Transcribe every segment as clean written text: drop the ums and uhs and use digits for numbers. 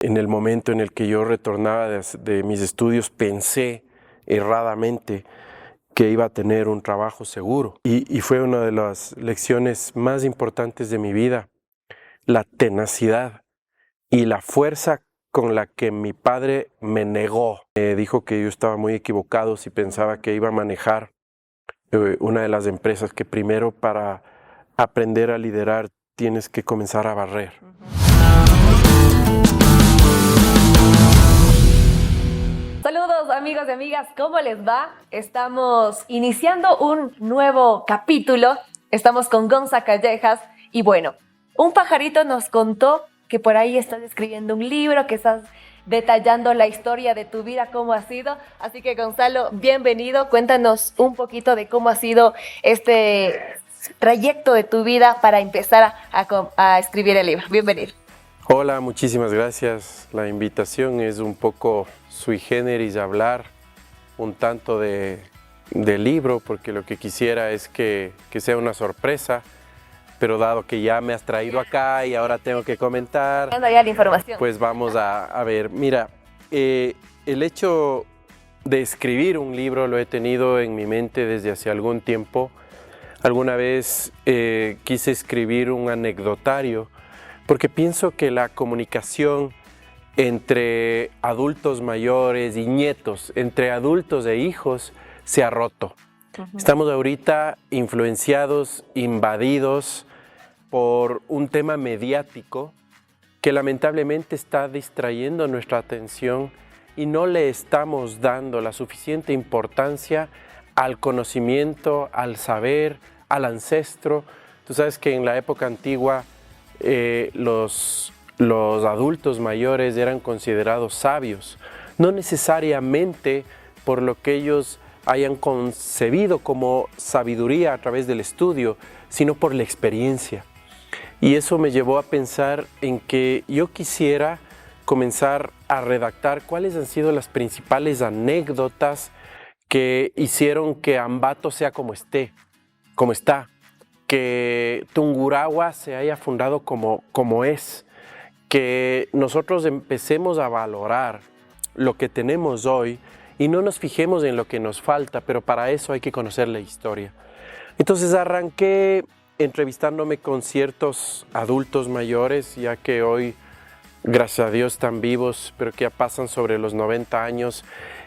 En el momento en el que yo retornaba de mis estudios, pensé erradamente que iba a tener un trabajo seguro. Y fue una de las lecciones más importantes de mi vida, la tenacidad y la fuerza con la que mi padre me negó. Me dijo que yo estaba muy equivocado si pensaba que iba a manejar una de las empresas, que primero para aprender a liderar tienes que comenzar a barrer. Saludos amigos y amigas, ¿cómo les va? Estamos iniciando un nuevo capítulo, estamos con Gonza Callejas y bueno, un pajarito nos contó que por ahí estás escribiendo un libro, que estás detallando la historia de tu vida, cómo ha sido, así que Gonzalo, bienvenido, cuéntanos un poquito de cómo ha sido este trayecto de tu vida para empezar a escribir el libro. Bienvenido. Hola, muchísimas gracias. La invitación es un poco sui generis, hablar un tanto del libro, porque lo que quisiera es que sea una sorpresa, pero dado que ya me has traído acá y ahora tengo que comentar, Ya la información. pues vamos a ver. Mira, el hecho de escribir un libro lo he tenido en mi mente desde hace algún tiempo. Alguna vez quise escribir un anecdotario, porque pienso que la comunicación entre adultos mayores y nietos, entre adultos e hijos, se ha roto. Estamos ahorita influenciados, invadidos por un tema mediático que lamentablemente está distrayendo nuestra atención y no le estamos dando la suficiente importancia al conocimiento, al saber, al ancestro. Tú sabes que en la época antigua los adultos mayores eran considerados sabios, no necesariamente por lo que ellos hayan concebido como sabiduría a través del estudio, sino por la experiencia. Y eso me llevó a pensar en que yo quisiera comenzar a redactar cuáles han sido las principales anécdotas que hicieron que Ambato sea como está, que Tungurahua se haya fundado como es, que nosotros empecemos a valorar lo que tenemos hoy y no nos fijemos en lo que nos falta, pero para eso hay que conocer la historia. Entonces arranqué entrevistándome con ciertos adultos mayores, ya que hoy, gracias a Dios, están vivos, pero que ya pasan sobre los 90 años,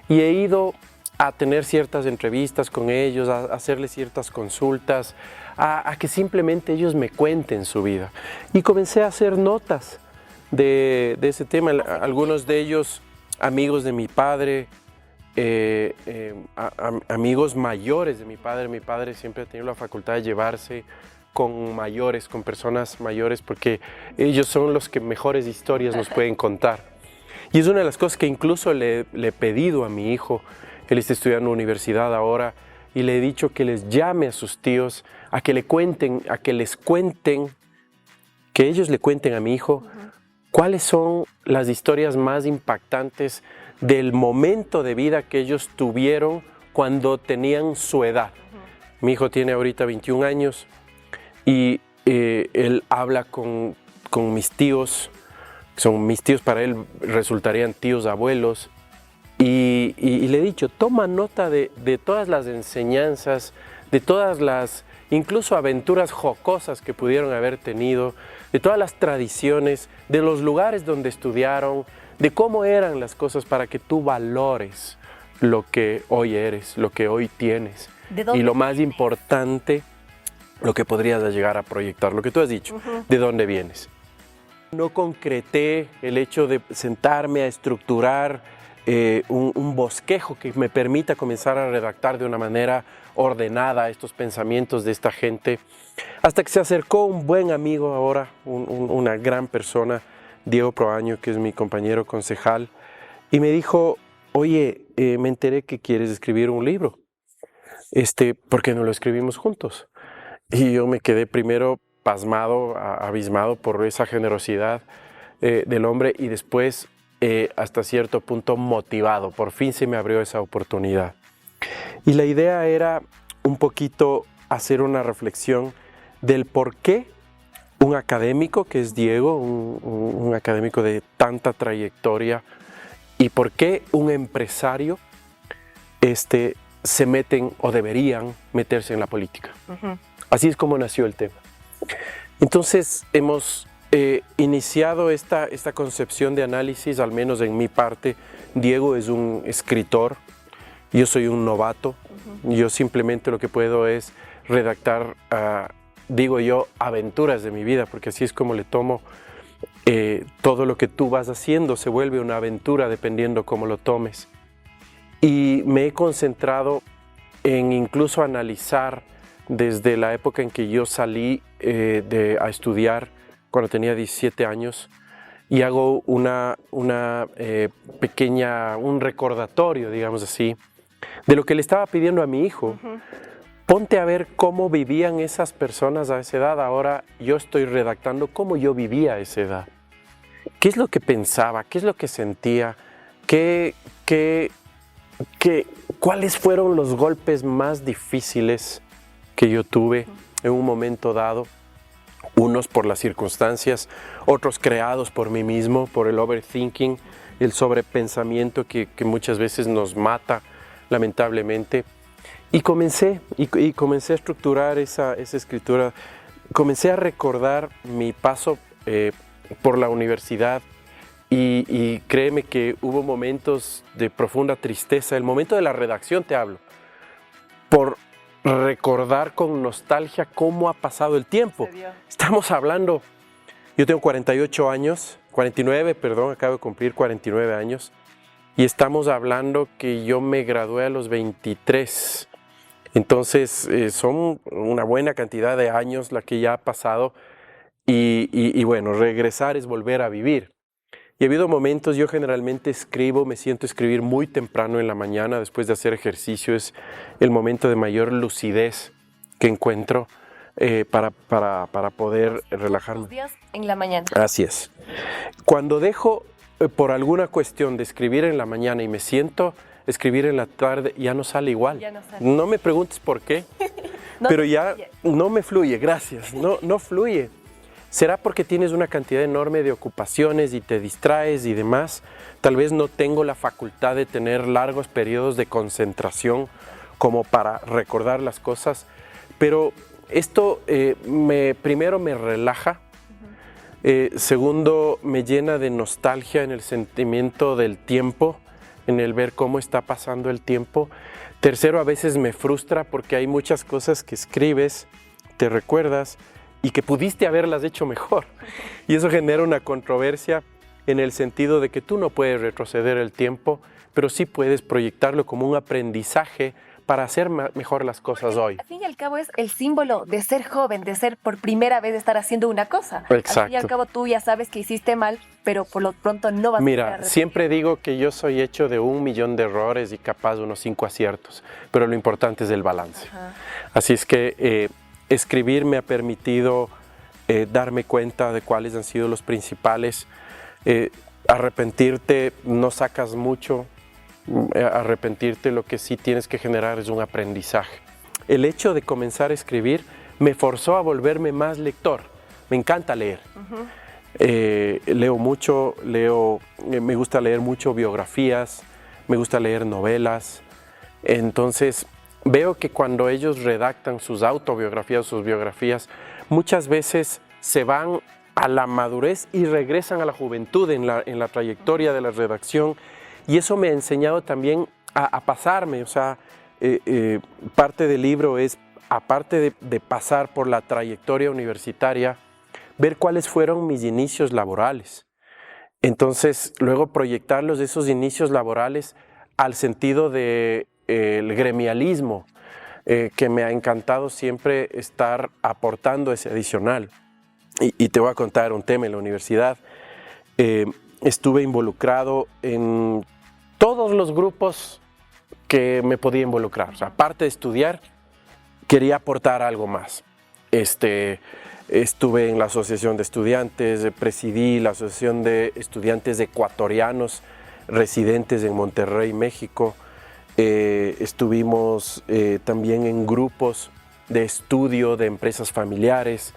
y he ido a tener ciertas entrevistas con ellos, a hacerles ciertas consultas, a que simplemente ellos me cuenten su vida. Y comencé a hacer notas de ese tema. Algunos de ellos amigos de mi padre, amigos mayores de mi padre. Mi padre siempre ha tenido la facultad de llevarse con mayores, con personas mayores, porque ellos son los que mejores historias nos pueden contar. Y es una de las cosas que incluso le he pedido a mi hijo. Él está estudiando en universidad ahora, y le he dicho que les llame a sus tíos, a que les cuenten, que ellos le cuenten a mi hijo cuáles son las historias más impactantes del momento de vida que ellos tuvieron cuando tenían su edad. Mi hijo tiene ahorita 21 años y él habla con mis tíos, son mis tíos, para él resultarían tíos abuelos, y le he dicho, toma nota de todas las enseñanzas, de todas las incluso aventuras jocosas que pudieron haber tenido, de todas las tradiciones, de los lugares donde estudiaron, de cómo eran las cosas, para que tú valores lo que hoy eres, lo que hoy tienes. Y lo más importante, lo que podrías llegar a proyectar, lo que tú has dicho, de dónde vienes. No concreté el hecho de sentarme a estructurar un bosquejo que me permita comenzar a redactar de una manera ordenada estos pensamientos de esta gente, hasta que se acercó un buen amigo ahora, una gran persona, Diego Proaño, que es mi compañero concejal, y me dijo, oye, me enteré que quieres escribir un libro, ¿por qué no lo escribimos juntos? Y yo me quedé primero pasmado, abismado por esa generosidad del hombre, y después hasta cierto punto motivado. Por fin se me abrió esa oportunidad. Y la idea era un poquito hacer una reflexión del por qué un académico que es Diego, un académico de tanta trayectoria, y por qué un empresario se meten o deberían meterse en la política. Así es como nació el tema. Entonces hemos iniciado esta concepción de análisis, al menos en mi parte. Diego es un escritor, yo soy un novato, yo simplemente lo que puedo es redactar, digo yo, aventuras de mi vida, porque así es como le tomo. Todo lo que tú vas haciendo se vuelve una aventura dependiendo cómo lo tomes. Y me he concentrado en incluso analizar desde la época en que yo salí a estudiar cuando tenía 17 años, y hago un recordatorio, digamos así, de lo que le estaba pidiendo a mi hijo. Ponte a ver cómo vivían esas personas a esa edad. Ahora yo estoy redactando cómo yo vivía a esa edad. ¿Qué es lo que pensaba? ¿Qué es lo que sentía? ¿Cuáles fueron los golpes más difíciles que yo tuve en un momento dado? Unos por las circunstancias, otros creados por mí mismo, por el overthinking, el sobrepensamiento que muchas veces nos mata, lamentablemente. Y comencé a estructurar esa escritura. Comencé a recordar mi paso por la universidad, y créeme que hubo momentos de profunda tristeza. El momento de la redacción te hablo, por recordar con nostalgia cómo ha pasado el tiempo. Estamos hablando, yo tengo 49, acabo de cumplir 49 años, y estamos hablando que yo me gradué a los 23. Entonces son una buena cantidad de años la que ya ha pasado, y bueno, regresar es volver a vivir. Y ha habido momentos, yo generalmente escribo, me siento a escribir muy temprano en la mañana, después de hacer ejercicio. Es el momento de mayor lucidez que encuentro para poder relajarme. Los días en la mañana. Así es. Cuando dejo por alguna cuestión de escribir en la mañana y me siento a escribir en la tarde, ya no sale igual. Ya no sale. No me preguntes por qué, pero ya no me fluye, gracias, no fluye. ¿Será porque tienes una cantidad enorme de ocupaciones y te distraes y demás? Tal vez no tengo la facultad de tener largos periodos de concentración como para recordar las cosas, pero esto primero me relaja, segundo me llena de nostalgia en el sentimiento del tiempo, en el ver cómo está pasando el tiempo. Tercero, a veces me frustra porque hay muchas cosas que escribes, te recuerdas, y que pudiste haberlas hecho mejor. Y eso genera una controversia en el sentido de que tú no puedes retroceder el tiempo, pero sí puedes proyectarlo como un aprendizaje para hacer mejor las cosas hoy. Al fin y al cabo es el símbolo de ser joven, de ser por primera vez de estar haciendo una cosa. Exacto. Al fin y al cabo tú ya sabes que hiciste mal, pero por lo pronto no vas a Mira, siempre digo que yo soy hecho de 1 millón de errores y capaz unos 5 aciertos, pero lo importante es el balance. Así es que escribir me ha permitido darme cuenta de cuáles han sido los principales. Arrepentirte no sacas mucho. Arrepentirte, lo que sí tienes que generar es un aprendizaje. El hecho de comenzar a escribir me forzó a volverme más lector. Me encanta leer. Leo mucho, me gusta leer mucho biografías, me gusta leer novelas. Entonces veo que cuando ellos redactan sus autobiografías, sus biografías, muchas veces se van a la madurez y regresan a la juventud en la trayectoria de la redacción. Y eso me ha enseñado también a pasarme, o sea, parte del libro es, aparte de pasar por la trayectoria universitaria, ver cuáles fueron mis inicios laborales. Entonces, luego proyectarlos de esos inicios laborales al sentido del gremialismo, que me ha encantado siempre estar aportando ese adicional. Y te voy a contar un tema en la universidad. Estuve involucrado en todos los grupos que me podía involucrar. O sea, aparte de estudiar, quería aportar algo más. Estuve en la Asociación de Estudiantes, presidí la Asociación de Estudiantes Ecuatorianos residentes en Monterrey, México. Estuvimos también en grupos de estudio de empresas familiares.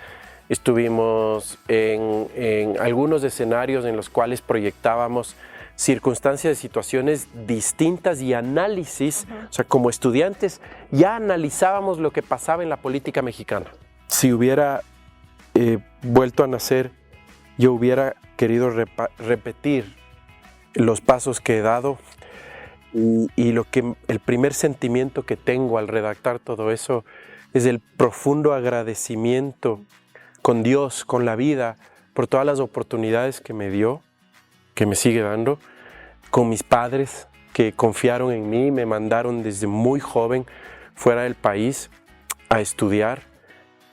estuvimos en algunos escenarios en los cuales proyectábamos circunstancias de situaciones distintas y análisis, o sea, como estudiantes ya analizábamos lo que pasaba en la política mexicana. Si hubiera vuelto a nacer, yo hubiera querido repetir los pasos que he dado y el primer sentimiento que tengo al redactar todo eso es el profundo agradecimiento con Dios, con la vida, por todas las oportunidades que me dio, que me sigue dando, con mis padres que confiaron en mí, me mandaron desde muy joven fuera del país a estudiar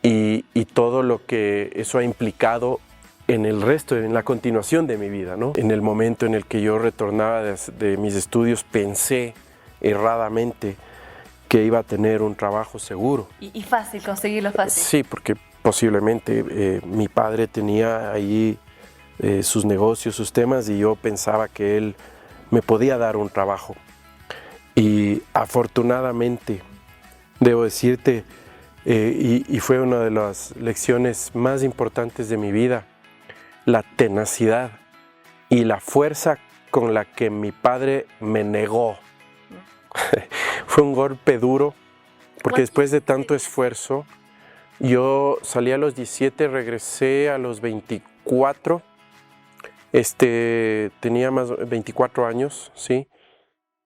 y todo lo que eso ha implicado en el resto, en la continuación de mi vida, ¿no? En el momento en el que yo retornaba de mis estudios pensé erradamente que iba a tener un trabajo seguro. Y fácil, conseguirlo fácil. Sí, porque posiblemente mi padre tenía ahí sus negocios, sus temas, y yo pensaba que él me podía dar un trabajo. Y afortunadamente, debo decirte, y fue una de las lecciones más importantes de mi vida, la tenacidad y la fuerza con la que mi padre me negó. Fue un golpe duro, porque después de tanto esfuerzo, yo salí a los 17, regresé a los 24, tenía más 24 años, ¿sí?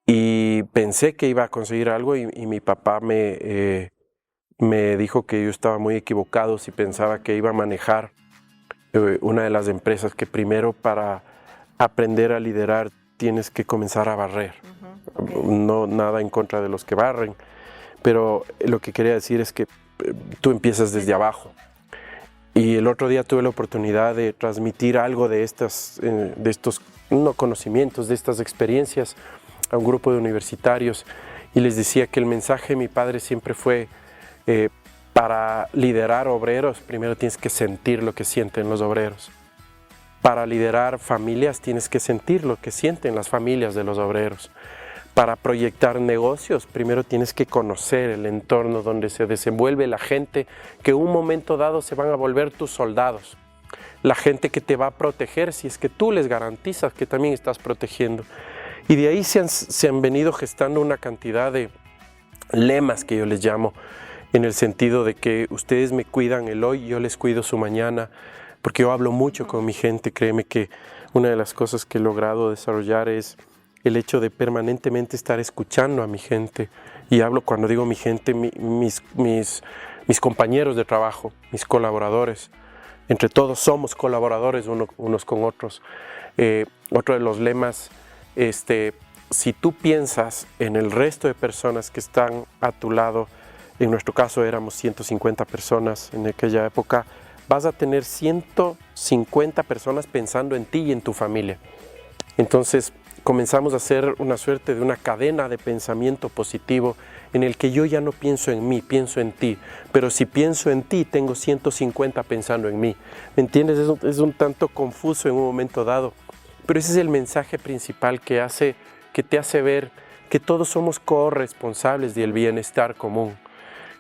Y pensé que iba a conseguir algo y mi papá me dijo que yo estaba muy equivocado si pensaba que iba a manejar una de las empresas que primero para aprender a liderar tienes que comenzar a barrer. Okay. No nada en contra de los que barren, pero lo que quería decir es que tú empiezas desde abajo. Y el otro día tuve la oportunidad de transmitir algo de estos conocimientos, de estas experiencias a un grupo de universitarios y les decía que el mensaje de mi padre siempre fue para liderar obreros, primero tienes que sentir lo que sienten los obreros. Para liderar familias tienes que sentir lo que sienten las familias de los obreros. Para proyectar negocios, primero tienes que conocer el entorno donde se desenvuelve la gente que en un momento dado se van a volver tus soldados. La gente que te va a proteger si es que tú les garantizas que también estás protegiendo. Y de ahí se han venido gestando una cantidad de lemas que yo les llamo, en el sentido de que ustedes me cuidan el hoy, yo les cuido su mañana, porque yo hablo mucho con mi gente. Créeme que una de las cosas que he logrado desarrollar es el hecho de permanentemente estar escuchando a mi gente. Y hablo, cuando digo mi gente, mis compañeros de trabajo, mis colaboradores. Entre todos somos colaboradores unos con otros. Otro de los lemas, si tú piensas en el resto de personas que están a tu lado, en nuestro caso éramos 150 personas en aquella época, vas a tener 150 personas pensando en ti y en tu familia. Entonces comenzamos a hacer una suerte de una cadena de pensamiento positivo en el que yo ya no pienso en mí, pienso en ti. Pero si pienso en ti, tengo 150 pensando en mí. ¿Me entiendes? Es un tanto confuso en un momento dado. Pero ese es el mensaje principal que te hace ver que todos somos corresponsables del bienestar común.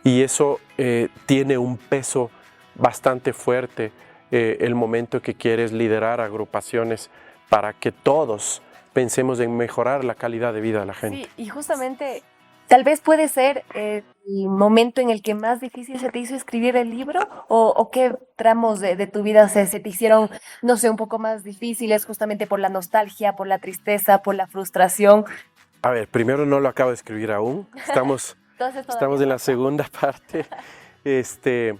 Y eso tiene un peso bastante fuerte el momento que quieres liderar agrupaciones para que todos pensemos en mejorar la calidad de vida de la gente. Sí, y justamente tal vez puede ser el momento en el que más difícil se te hizo escribir el libro, o qué tramos de tu vida se te hicieron, no sé, un poco más difíciles justamente por la nostalgia, por la tristeza, por la frustración. A ver, primero no lo acabo de escribir aún, estamos en la segunda parte. Te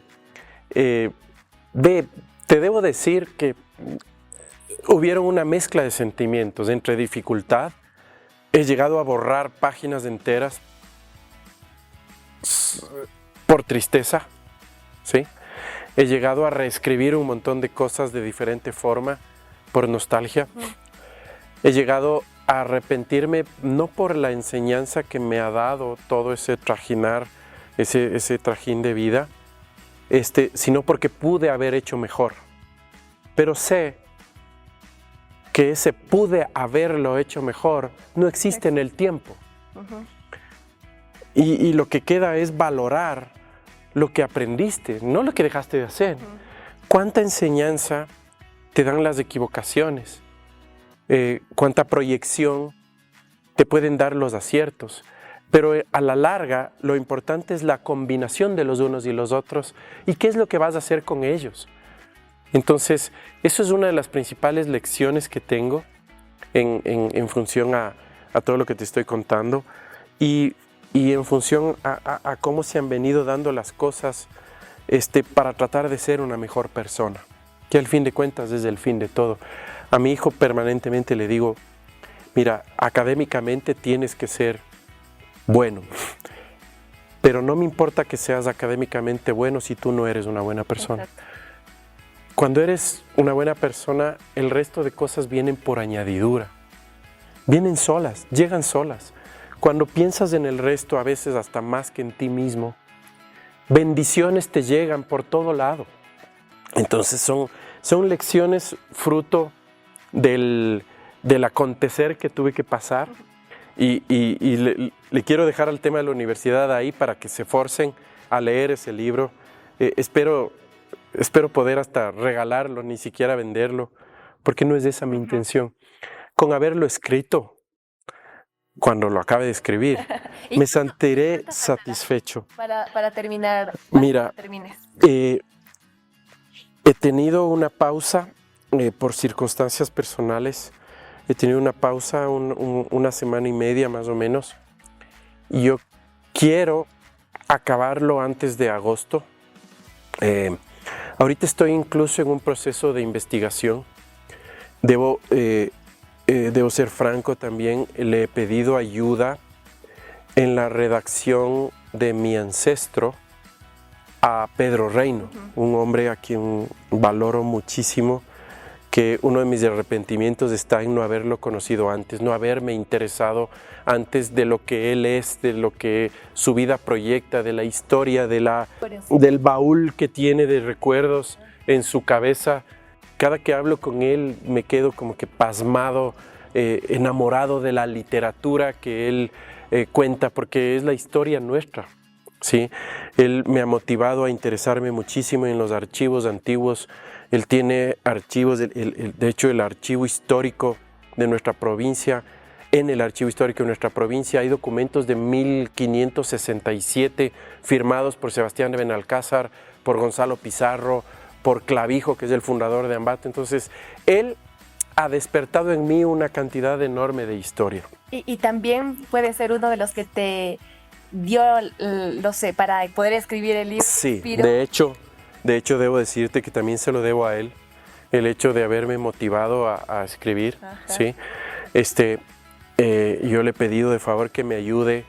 debo decir que hubieron una mezcla de sentimientos entre dificultad. He llegado a borrar páginas enteras por tristeza, ¿sí? He llegado a reescribir un montón de cosas de diferente forma por nostalgia. He llegado a arrepentirme no por la enseñanza que me ha dado todo ese trajinar, ese trajín de vida, sino porque pude haber hecho mejor. Pero sé que ese pude haberlo hecho mejor no existe en el tiempo. Y lo que queda es valorar lo que aprendiste, no lo que dejaste de hacer. ¿cuánta enseñanza te dan las equivocaciones? ¿Cuánta proyección te pueden dar los aciertos? Pero a la larga, lo importante es la combinación de los unos y los otros y qué es lo que vas a hacer con ellos. Entonces, eso es una de las principales lecciones que tengo en función a todo lo que te estoy contando y en función a cómo se han venido dando las cosas para tratar de ser una mejor persona, que al fin de cuentas es el fin de todo. A mi hijo permanentemente le digo, mira, académicamente tienes que ser bueno, pero no me importa que seas académicamente bueno si tú no eres una buena persona. Exacto. Cuando eres una buena persona, el resto de cosas vienen por añadidura. Vienen solas, llegan solas. Cuando piensas en el resto, a veces hasta más que en ti mismo, bendiciones te llegan por todo lado. Entonces son lecciones fruto del acontecer que tuve que pasar. Y le quiero dejar el tema de la universidad ahí para que se forcen a leer ese libro. Espero poder hasta regalarlo, ni siquiera venderlo, porque no es esa mi intención. Con haberlo escrito, cuando lo acabe de escribir, me sentiré satisfecho. Para terminar, Mira, termines. he tenido una pausa por circunstancias personales. He tenido una pausa una semana y media más o menos. Y yo quiero acabarlo antes de agosto. Ahorita estoy incluso en un proceso de investigación. Debo ser franco también, le he pedido ayuda en la redacción de Mi Ancestro a Pedro Reino, un hombre a quien valoro muchísimo, que uno de mis arrepentimientos está en no haberlo conocido antes, no haberme interesado antes de lo que él es, de lo que su vida proyecta, de la historia, del baúl que tiene de recuerdos en su cabeza. Cada que hablo con él me quedo como que pasmado, enamorado de la literatura que él cuenta, porque es la historia nuestra, ¿sí? Él me ha motivado a interesarme muchísimo en los archivos antiguos. Él tiene archivos, de hecho el archivo histórico de nuestra provincia, en el archivo histórico de nuestra provincia hay documentos de 1567 firmados por Sebastián de Benalcázar, por Gonzalo Pizarro, por Clavijo, que es el fundador de Ambato. Entonces, él ha despertado en mí una cantidad enorme de historia. Y también puede ser uno de los que te dio, no sé, para poder escribir el libro. Sí, de hecho debo decirte que también se lo debo a él, el hecho de haberme motivado a escribir. ¿Sí? Yo le he pedido de favor que me ayude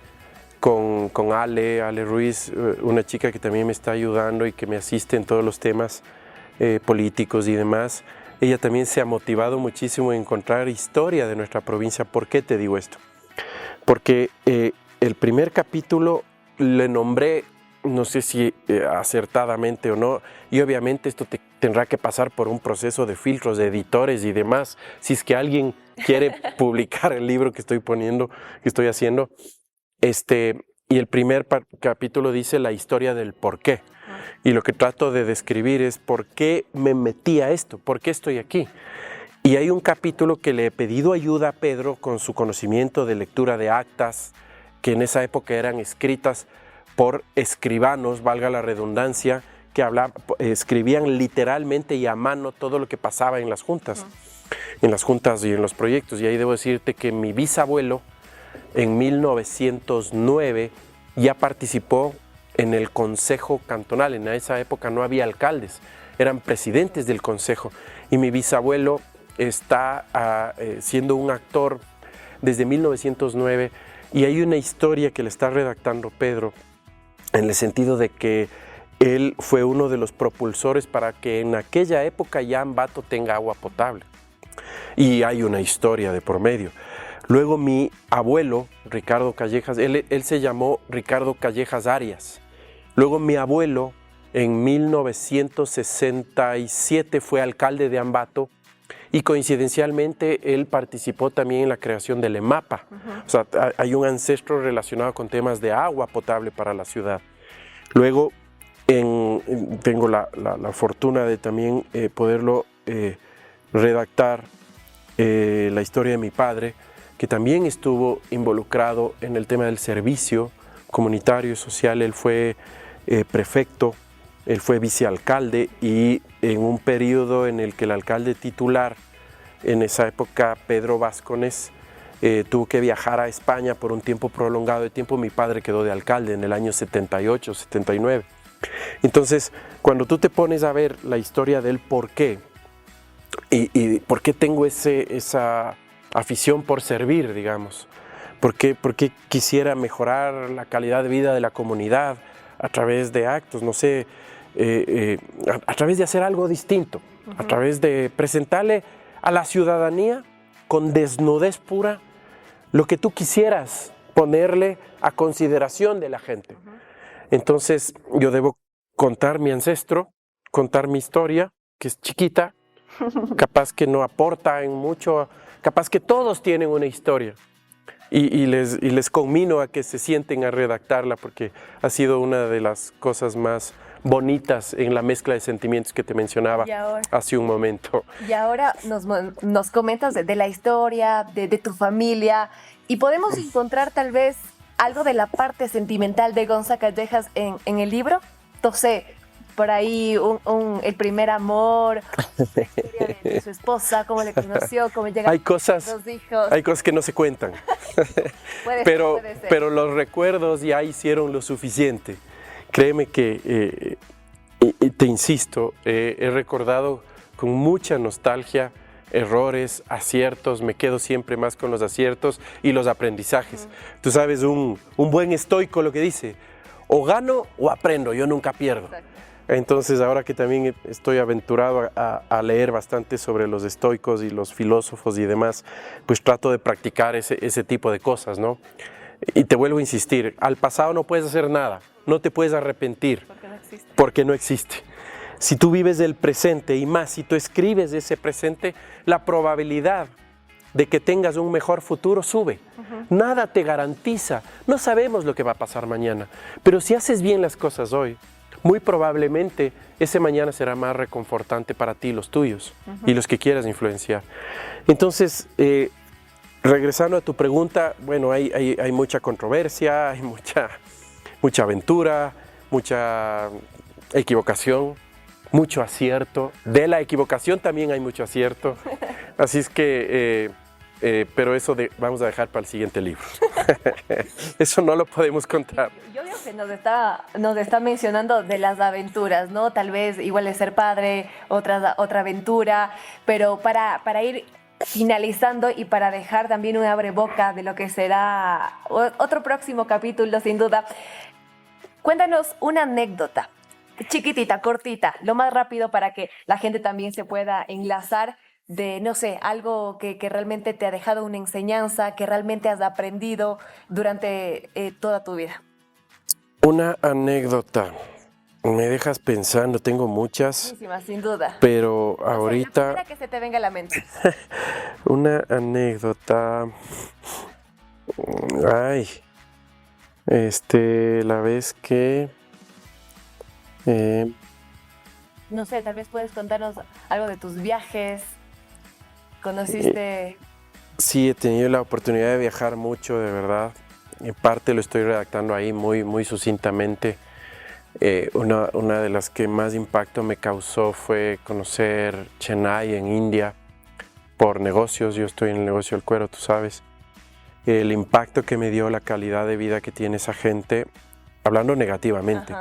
con Ale Ruiz, una chica que también me está ayudando y que me asiste en todos los temas políticos y demás. Ella también se ha motivado muchísimo en encontrar historia de nuestra provincia. ¿Por qué te digo esto? Porque el primer capítulo le nombré, no sé si acertadamente o no, y obviamente esto tendrá que pasar por un proceso de filtros, de editores y demás, si es que alguien quiere publicar el libro que estoy haciendo. Y el primer capítulo dice la historia del por qué. Y lo que trato de describir es por qué me metí a esto, por qué estoy aquí. Y hay un capítulo que le he pedido ayuda a Pedro con su conocimiento de lectura de actas, que en esa época eran escritas por escribanos, valga la redundancia, que escribían literalmente y a mano todo lo que pasaba en las juntas. En las juntas y en los proyectos. Y ahí debo decirte que mi bisabuelo en 1909 ya participó en el Consejo Cantonal. En esa época no había alcaldes, eran presidentes del Consejo. Y mi bisabuelo está siendo un actor desde 1909 y hay una historia que le está redactando Pedro en el sentido de que él fue uno de los propulsores para que en aquella época ya Ambato tenga agua potable. Y hay una historia de por medio. Luego mi abuelo, Ricardo Callejas, él se llamó Ricardo Callejas Arias. Luego mi abuelo, en 1967, fue alcalde de Ambato y coincidencialmente él participó también en la creación del EMAPA. O sea, hay un ancestro relacionado con temas de agua potable para la ciudad. Luego tengo la fortuna de también poderlo redactar la historia de mi padre, que también estuvo involucrado en el tema del servicio comunitario y social. Él fue prefecto, él fue vicealcalde, y en un periodo en el que el alcalde titular, en esa época Pedro Vázquez, tuvo que viajar a España por un tiempo prolongado de tiempo, mi padre quedó de alcalde en el año 78, 79. Entonces, cuando tú te pones a ver la historia del por qué, y por qué tengo esa afición por servir, digamos, por qué quisiera mejorar la calidad de vida de la comunidad a través de actos, no sé, a través de hacer algo distinto, a través de presentarle a la ciudadanía con desnudez pura lo que tú quisieras ponerle a consideración de la gente. Entonces yo debo contar mi ancestro, contar mi historia, que es chiquita, capaz que no aporta en mucho, capaz que todos tienen una historia, y les conmino a que se sienten a redactarla, porque ha sido una de las cosas más bonitas en la mezcla de sentimientos que te mencionaba hace un momento. Y ahora nos comentas de la historia, de tu familia, y podemos encontrar tal vez algo de la parte sentimental de Gonza Callejas en el libro. Entonces, por ahí el primer amor, la historia de su esposa, cómo le conoció, cómo llegaron los hijos. Hay cosas que no se cuentan, puede pero ser. Pero los recuerdos ya hicieron lo suficiente. Créeme que, y te insisto, he recordado con mucha nostalgia errores, aciertos, me quedo siempre más con los aciertos y los aprendizajes. Tú sabes, un buen estoico lo que dice: o gano o aprendo, yo nunca pierdo. Exacto. Entonces, ahora que también estoy aventurado a leer bastante sobre los estoicos y los filósofos y demás, pues trato de practicar ese tipo de cosas, ¿no? Y te vuelvo a insistir, al pasado no puedes hacer nada, no te puedes arrepentir, porque no existe. Si tú vives del presente, y más si tú escribes de ese presente, la probabilidad de que tengas un mejor futuro sube. Nada te garantiza, no sabemos lo que va a pasar mañana, pero si haces bien las cosas hoy, muy probablemente ese mañana será más reconfortante para ti, los tuyos, y los que quieras influenciar. Entonces, regresando a tu pregunta, bueno, hay mucha controversia, hay mucha aventura, mucha equivocación, mucho acierto. De la equivocación también hay mucho acierto. Así es que, pero eso vamos a dejar para el siguiente libro. Eso no lo podemos contar. Yo veo que nos está mencionando de las aventuras, ¿no? Tal vez igual es ser padre, otra aventura, pero para ir finalizando y para dejar también un abreboca de lo que será otro próximo capítulo, sin duda, cuéntanos una anécdota, chiquitita, cortita, lo más rápido para que la gente también se pueda enlazar de, no sé, algo que realmente te ha dejado una enseñanza, que realmente has aprendido durante toda tu vida. Una anécdota. Me dejas pensando, tengo muchas. Muchísimas, sin duda. Pero ahorita... La primera que se te venga a la mente. Una anécdota... Ay... la vez que... No sé, tal vez puedes contarnos algo de tus viajes. ¿Conociste...? Sí, he tenido la oportunidad de viajar mucho, de verdad. En parte lo estoy redactando ahí muy sucintamente. Una de las que más impacto me causó fue conocer Chennai en India por negocios. Yo estoy en el negocio del cuero, tú sabes. El impacto que me dio, la calidad de vida que tiene esa gente, hablando negativamente.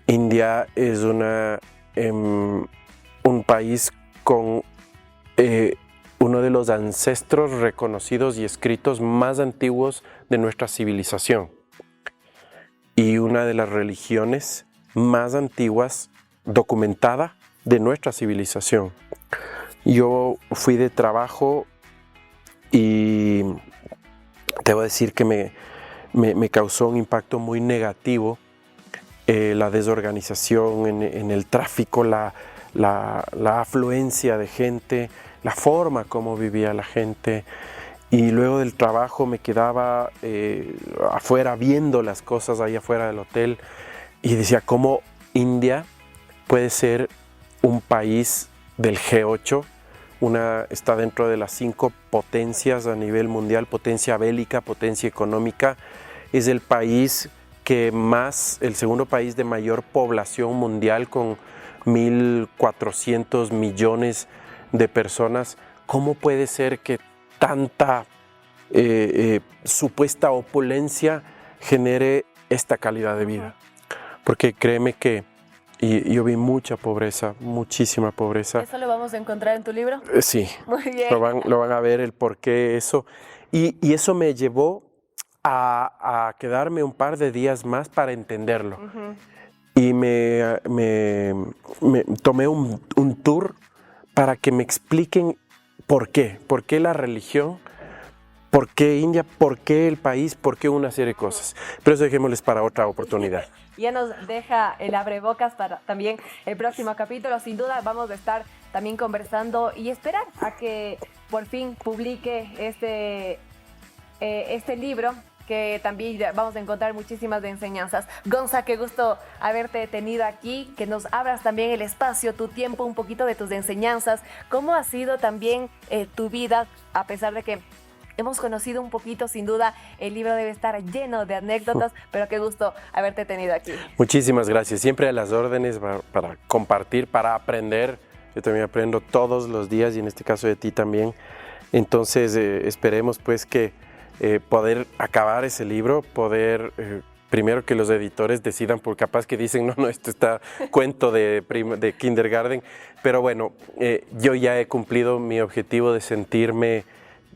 India es un país con uno de los ancestros reconocidos y escritos más antiguos de nuestra civilización, y una de las religiones más antiguas documentada de nuestra civilización. Yo fui de trabajo y debo decir que me causó un impacto muy negativo, la desorganización en el tráfico, la afluencia de gente, la forma como vivía la gente. Y luego del trabajo me quedaba afuera viendo las cosas ahí afuera del hotel, y decía cómo India puede ser un país del G8, está dentro de las 5 potencias a nivel mundial, potencia bélica, potencia económica, es el país el segundo país de mayor población mundial con 1.400 millones de personas. ¿Cómo puede ser que tanta supuesta opulencia genere esta calidad de vida? Porque créeme que yo vi mucha pobreza, muchísima pobreza. ¿Eso lo vamos a encontrar en tu libro? Sí. Muy bien. Lo van a ver el por qué eso. Y eso me llevó a quedarme un par de días más para entenderlo. Y me tomé un tour para que me expliquen por qué la religión, por qué India, por qué el país, por qué una serie de cosas. Pero eso dejémosles para otra oportunidad. Ya nos deja el abrebocas para también el próximo capítulo. Sin duda vamos a estar también conversando y esperar a que por fin publique este libro, que también vamos a encontrar muchísimas enseñanzas. Gonza, qué gusto haberte tenido aquí, que nos abras también el espacio, tu tiempo, un poquito de tus enseñanzas. ¿Cómo ha sido también tu vida, a pesar de que hemos conocido un poquito? Sin duda, el libro debe estar lleno de anécdotas, pero qué gusto haberte tenido aquí. Muchísimas gracias. Siempre a las órdenes para compartir, para aprender. Yo también aprendo todos los días y en este caso de ti también. Entonces, esperemos pues que poder acabar ese libro, primero que los editores decidan, porque capaz que dicen, no, esto está cuento de kindergarten, pero bueno, yo ya he cumplido mi objetivo de sentirme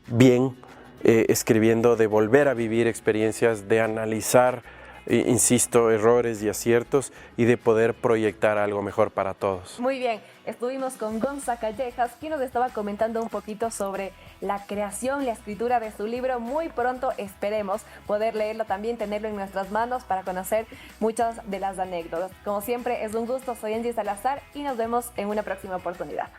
bien escribiendo, de volver a vivir experiencias, de analizar, insisto, errores y aciertos y de poder proyectar algo mejor para todos. Muy bien, estuvimos con Gonza Callejas, quien nos estaba comentando un poquito sobre la creación, la escritura de su libro. Muy pronto esperemos poder leerlo también, tenerlo en nuestras manos para conocer muchas de las anécdotas. Como siempre, es un gusto, soy Angie Salazar y nos vemos en una próxima oportunidad.